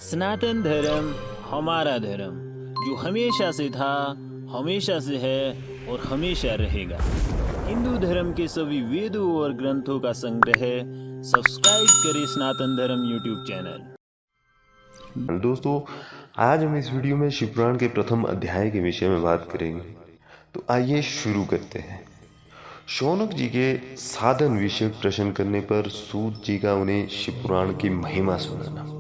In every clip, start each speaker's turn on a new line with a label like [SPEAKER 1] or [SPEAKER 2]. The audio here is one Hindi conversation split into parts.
[SPEAKER 1] सनातन धर्म हमारा धर्म जो हमेशा से था, हमेशा से है और हमेशा रहेगा। हिंदू धर्म के सभी वेदों और ग्रंथों का संग्रह। सब्सक्राइब करें सनातन धर्म यूट्यूब चैनल।
[SPEAKER 2] दोस्तों, आज हम इस वीडियो में शिव पुराण के प्रथम अध्याय के विषय में बात करेंगे। तो आइए शुरू करते हैं। शौनक जी के साधन विषयक प्रश्न करने पर सूत जी का उन्हें शिव पुराण की महिमा सुनाना।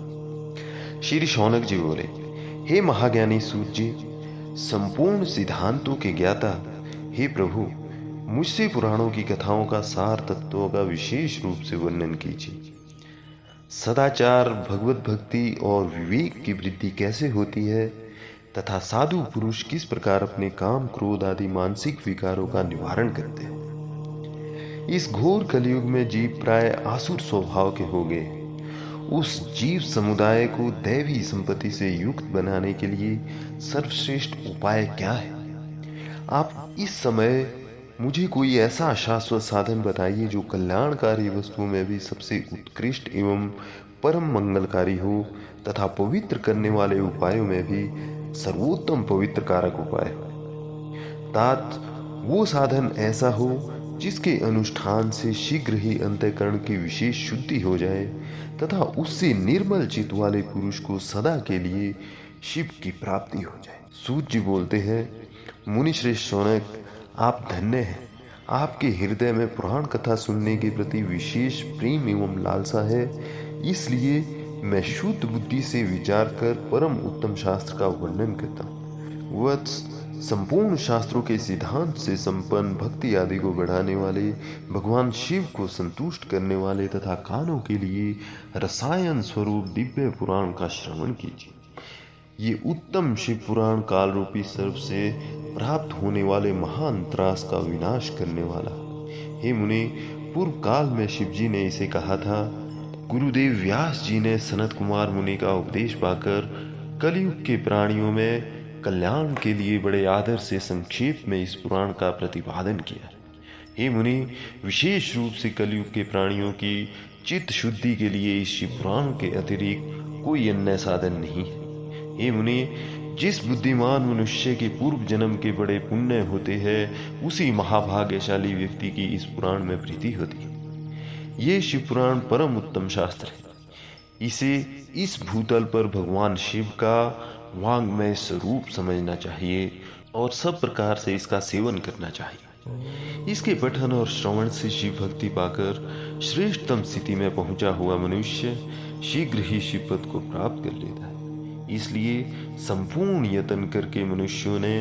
[SPEAKER 2] श्री शौनक जी बोले, हे महाज्ञानी सूत जी, संपूर्ण सिद्धांतों के ज्ञाता, हे प्रभु, मुझसे पुराणों की कथाओं का सार तत्वों का विशेष रूप से वर्णन कीजिए। सदाचार, भगवत भक्ति और विवेक की वृद्धि कैसे होती है तथा साधु पुरुष किस प्रकार अपने काम, क्रोध आदि मानसिक विकारों का निवारण करते हैं। इस घोर कलयुग में जीव प्राय आसुर स्वभाव के हो गए। उस जीव समुदाय को दैवी संपत्ति से युक्त बनाने के लिए सर्वश्रेष्ठ उपाय क्या है? आप इस समय मुझे कोई ऐसा शाश्वत साधन बताइए जो कल्याणकारी वस्तुओं में भी सबसे उत्कृष्ट एवं परम मंगलकारी हो तथा पवित्र करने वाले उपायों में भी सर्वोत्तम पवित्र कारक उपाय हो। तात वो साधन ऐसा हो जिसके अनुष्ठान से शीघ्र ही अंतःकरण की विशेष शुद्धि हो जाए तथा उससे निर्मल चित्त वाले पुरुष को सदा के लिए शिव की प्राप्ति हो जाए। सूत जी बोलते हैं, मुनिश्रेष्ठ शौनक, आप धन्य हैं। आपके हृदय में पुराण कथा सुनने के प्रति विशेष प्रेम एवं लालसा है, इसलिए मैं शुद्ध बुद्धि से विचार कर परम उत्तम शास्त्र का वर्णन करता हूँ। वत्स, संपूर्ण शास्त्रों के सिद्धांत से संपन्न भक्ति आदि को बढ़ाने वाले, भगवान शिव को संतुष्ट करने वाले तथा कानों के लिए रसायन स्वरूप दिव्य पुराण का श्रवण कीजिए। ये उत्तम शिव पुराण काल रूपी सर्प से प्राप्त होने वाले महान त्रास का विनाश करने वाला। हे मुनि, पूर्व काल में शिव जी ने इसे कहा था। गुरुदेव व्यास जी ने सनत कुमार मुनि का उपदेश पाकर कलयुग के प्राणियों में कल्याण के लिए बड़े आदर से संक्षेप में इस पुराण का प्रतिपादन किया। हे मुनि, विशेष रूप से कलयुग के प्राणियों की चित्त शुद्धि के लिए इस शिव पुराण के अतिरिक्त कोई अन्य साधन नहीं है। हे मुनि, जिस बुद्धिमान मनुष्य के पूर्व जन्म के बड़े पुण्य होते हैं, उसी महाभाग्यशाली व्यक्ति की इस पुराण में प्रीति होती है। ये शिव पुराण परम उत्तम शास्त्र है। इसे इस भूतल पर भगवान शिव का वांग्मय स्वरूप समझना चाहिए और सब प्रकार से इसका सेवन करना चाहिए। इसके पठन और श्रवण से शिव भक्ति पाकर श्रेष्ठतम स्थिति में पहुंचा हुआ मनुष्य शीघ्र ही शिव पद को प्राप्त कर लेता है। इसलिए संपूर्ण यत्न करके मनुष्यों ने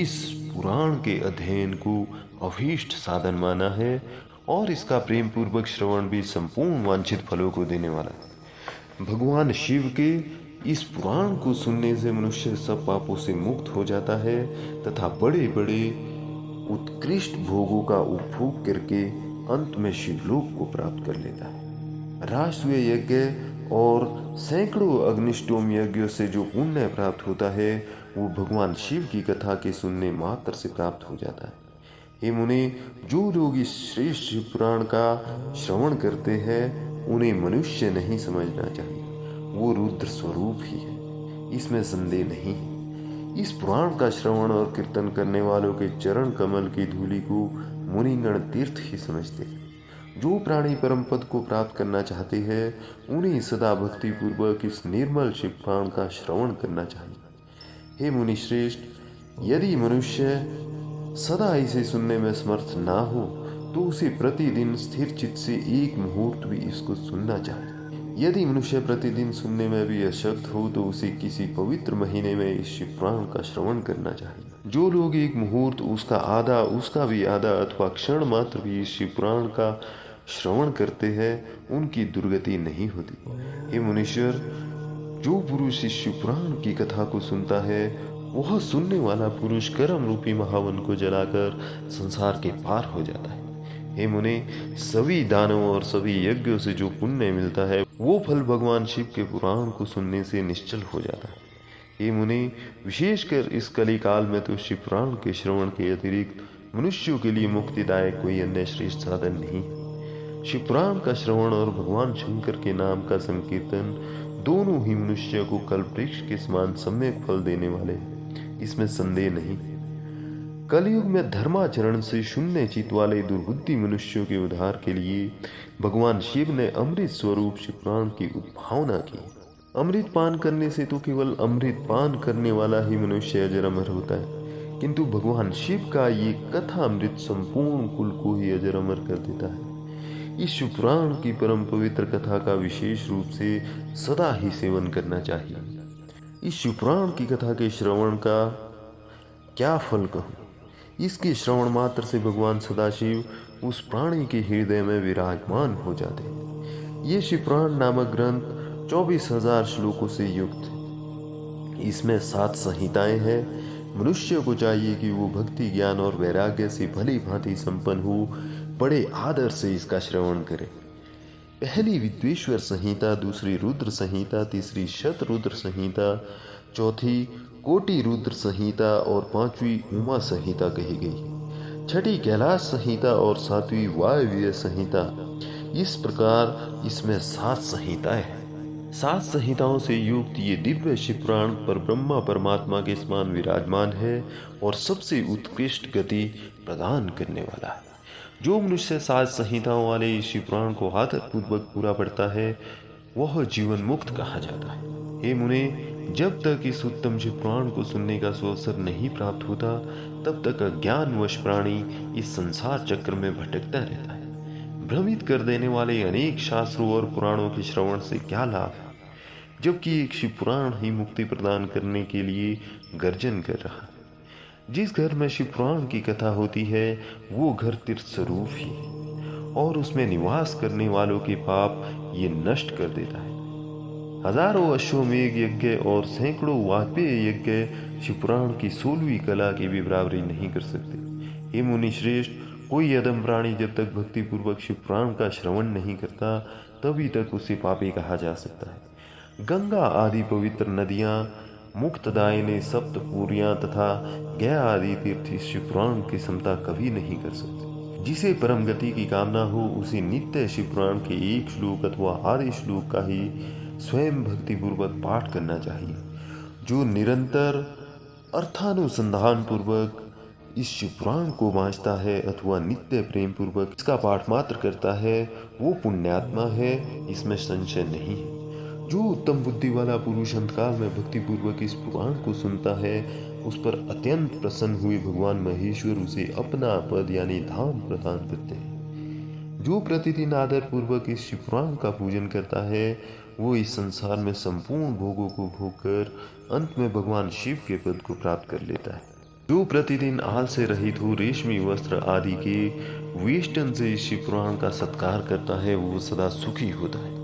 [SPEAKER 2] इस पुराण के अध्ययन को अभीष्ट साधन माना है और इसका प्रेम पूर्वक श्रवण भी संपूर्ण वांछित फलों को देने वाला है। भगवान शिव के इस पुराण को सुनने से मनुष्य सब पापों से मुक्त हो जाता है तथा बड़े बड़े उत्कृष्ट भोगों का उपभोग करके अंत में शिवलोक को प्राप्त कर लेता है। राजसूय यज्ञ और सैकड़ों अग्निष्टोम यज्ञों से जो पुण्य प्राप्त होता है, वो भगवान शिव की कथा के सुनने मात्र से प्राप्त हो जाता है। हे मुनि, जो लोग इस श्रेष्ठ शिव पुराण का श्रवण करते हैं, उन्हें मनुष्य नहीं समझना चाहिए। वो रुद्र स्वरूप ही है, इसमें संदेह नहीं है। इस पुराण का श्रवण और कीर्तन करने वालों के चरण कमल की धूलि को मुनिगण तीर्थ ही समझते हैं। जो प्राणी परम पद को प्राप्त करना चाहते हैं, उन्हें सदा भक्ति पूर्वक इस निर्मल शिव पुराण का श्रवण करना चाहिए। हे मुनिश्रेष्ठ, यदि मनुष्य सदा इसे सुनने में समर्थ ना हो तो उसे प्रतिदिन स्थिर चित्त से एक मुहूर्त भी इसको सुनना चाहिए। यदि मनुष्य प्रतिदिन सुनने में भी अशक्त हो तो उसे किसी पवित्र महीने में इस शिव पुराण का श्रवण करना चाहिए। जो लोग एक मुहूर्त, उसका भी आधा अथवा क्षण मात्र भी इस शिव पुराण का श्रवण करते हैं, उनकी दुर्गति नहीं होती। हे मुनीश्वर, जो पुरुष इस शिव पुराण की कथा को सुनता है, वह सुनने वाला पुरुष कर्म रूपी महावन को जलाकर संसार के पार हो जाता है। हे मुनि, सभी दानों और सभी यज्ञों से जो पुण्य मिलता है, वो फल भगवान शिव के पुराण को सुनने से निश्चल हो जाता है। हे मुनि, विशेषकर इस कली काल में तो शिव पुराण के श्रवण के अतिरिक्त मनुष्यों के लिए मुक्तिदायक कोई अन्य श्रेष्ठ साधन नहीं। शिव पुराण का श्रवण और भगवान शंकर के नाम का संकीर्तन दोनों ही मनुष्य को कल्पवृक्ष के समान सम्यक फल देने वाले हैं, इसमें संदेह नहीं। कलयुग में धर्माचरण से शून्य चित्त वाले दुर्बुद्धि मनुष्यों के उद्धार के लिए भगवान शिव ने अमृत स्वरूप शिवपुराण की उद्भावना की। अमृत पान करने से तो केवल अमृत पान करने वाला ही मनुष्य अजर अमर होता है, किंतु भगवान शिव का ये कथा अमृत संपूर्ण कुल को ही अजर अमर कर देता है। इस शिवपुराण की परम पवित्र कथा का विशेष रूप से सदा ही सेवन करना चाहिए। इस शिवपुराण की कथा के श्रवण का क्या फल कहूँ। इसके श्रवण मात्र से भगवान सदाशिव उस प्राणी के हृदय में विराजमान हो जाते हैं। ये शिवपुराण नामक ग्रंथ 24,000 श्लोकों से युक्त है। इसमें 7 संहिताएं हैं। मनुष्य को चाहिए कि वो भक्ति, ज्ञान और वैराग्य से भली भांति संपन्न हो, बड़े आदर से इसका श्रवण करे। पहली विद्वेश्वर संहिता, दूसरी रुद्र संहिता, तीसरी शतरुद्र संहिता, चौथी कोटि रुद्र संहिता और 5वीं उमा संहिता कही गई। छठी कैलाश संहिता और 7वीं वायव्य संहिता। इस प्रकार इसमें 7 संहिताएं हैं। 7 संहिताओं से युक्त ये दिव्य शिवपुराण पर ब्रह्मा परमात्मा के समान विराजमान है और सबसे उत्कृष्ट गति प्रदान करने वाला है। जो मनुष्य 7 संहिताओं वाले इस शिवपुराण को आदरपूर्वक पूरा पढ़ता है वह जीवन मुक्त कहा जाता है। हे मुने, जब तक इस उत्तम शिवपुराण को सुनने का सुअवसर नहीं प्राप्त होता तब तक अज्ञानवश प्राणी इस संसार चक्र में भटकता रहता है। भ्रमित कर देने वाले अनेक शास्त्रों और पुराणों के श्रवण से क्या लाभ है, जबकि एक शिवपुराण ही मुक्ति प्रदान करने के लिए गर्जन कर रहा है। जिस घर में शिवपुराण की कथा होती है वो घर तीर्थ स्वरूप ही है और उसमें निवास करने वालों के पाप ये नष्ट कर देता है। हजारों अश्वमेघ यज्ञ और सैकड़ों वाजपेय यज्ञ शिवपुराण की 16वीं कला की भी बराबरी नहीं कर सकते। हे मुनि श्रेष्ठ, कोई अदम प्राणी जब तक भक्तिपूर्वक शिवपुराण का श्रवण नहीं करता तभी तक उसे पापी कहा जा सकता है। गंगा आदि पवित्र नदियाँ, मुक्तदायिनी सप्तपुरियाँ तथा गया आदि तीर्थ इस शिवपुराण की समता कभी नहीं कर सकते। जिसे परम गति की कामना हो उसे नित्य शिवपुराण के एक श्लोक अथवा आधे श्लोक का ही स्वयं भक्तिपूर्वक पाठ करना चाहिए। जो निरंतर अर्थानुसंधान पूर्वक इस शिवपुराण को वांचता है अथवा नित्य प्रेम पूर्वक इसका पाठ मात्र करता है वो पुण्यात्मा है, इसमें संशय नहीं है। जो उत्तम बुद्धि वाला पुरुष अंतकाल में भक्तिपूर्वक इस पुराण को सुनता है उस पर अत्यंत प्रसन्न हुए भगवान महेश्वर उसे अपना पद यानी धाम प्रदान करते हैं। जो प्रतिदिन आदर पूर्वक इस शिवपुराण का पूजन करता है वो इस संसार में संपूर्ण भोगों को भोगकर अंत में भगवान शिव के पद को प्राप्त कर लेता है। जो प्रतिदिन आल से रहित हो रेशमी वस्त्र आदि के वेष्टन से इस शिवपुराण का सत्कार करता है वो सदा सुखी होता है।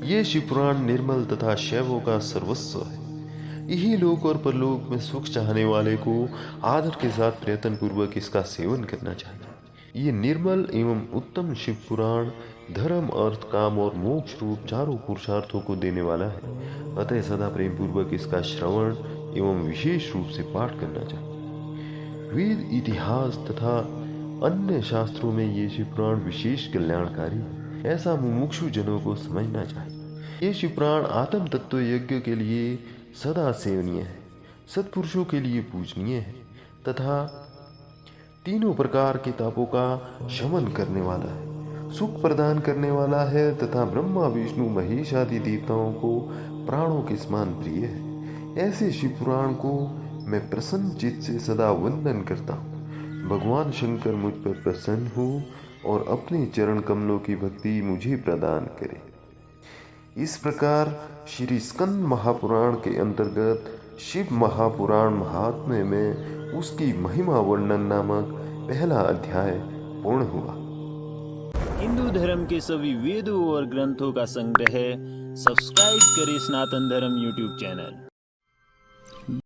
[SPEAKER 2] ये शिवपुराण निर्मल तथा शैवों का सर्वस्व है। यही लोक और परलोक में सुख चाहने वाले को आदर के साथ प्रयत्न पूर्वक इसका सेवन करना चाहिए। ये निर्मल एवं उत्तम शिवपुराण धर्म, अर्थ, काम और मोक्ष रूप चारों पुरुषार्थों को देने वाला है। अतः सदा प्रेम पूर्वक इसका श्रवण एवं विशेष रूप से पाठ करना चाहिए। वेद, इतिहास तथा अन्य शास्त्रों में ये शिवपुराण विशेष कल्याणकारी है, ऐसा मुमुक्षु जनों को समझना चाहिए। ये शिवपुराण आत्म तत्व यज्ञ के लिए सदा सेवनीय है, सत्पुरुषों के लिए पूजनीय है तथा तीनों प्रकार के तापों का शमन करने वाला है, सुख प्रदान करने वाला है तथा ब्रह्मा, विष्णु, महेश आदि देवताओं को प्राणों के समान प्रिय है। ऐसे शिवपुराण को मैं प्रसन्न चित्त से सदा वंदन करता हूँ। भगवान शंकर मुझ पर प्रसन्न हो और अपने चरण कमलों की भक्ति मुझे प्रदान करे। इस प्रकार श्री स्कंद महापुराण के अंतर्गत शिव महापुराण महात्म्य में उसकी महिमा वर्णन नामक पहला अध्याय पूर्ण हुआ।
[SPEAKER 1] हिंदू धर्म के सभी वेदों और ग्रंथों का संग्रह सब्सक्राइब करें सनातन धर्म यूट्यूब चैनल।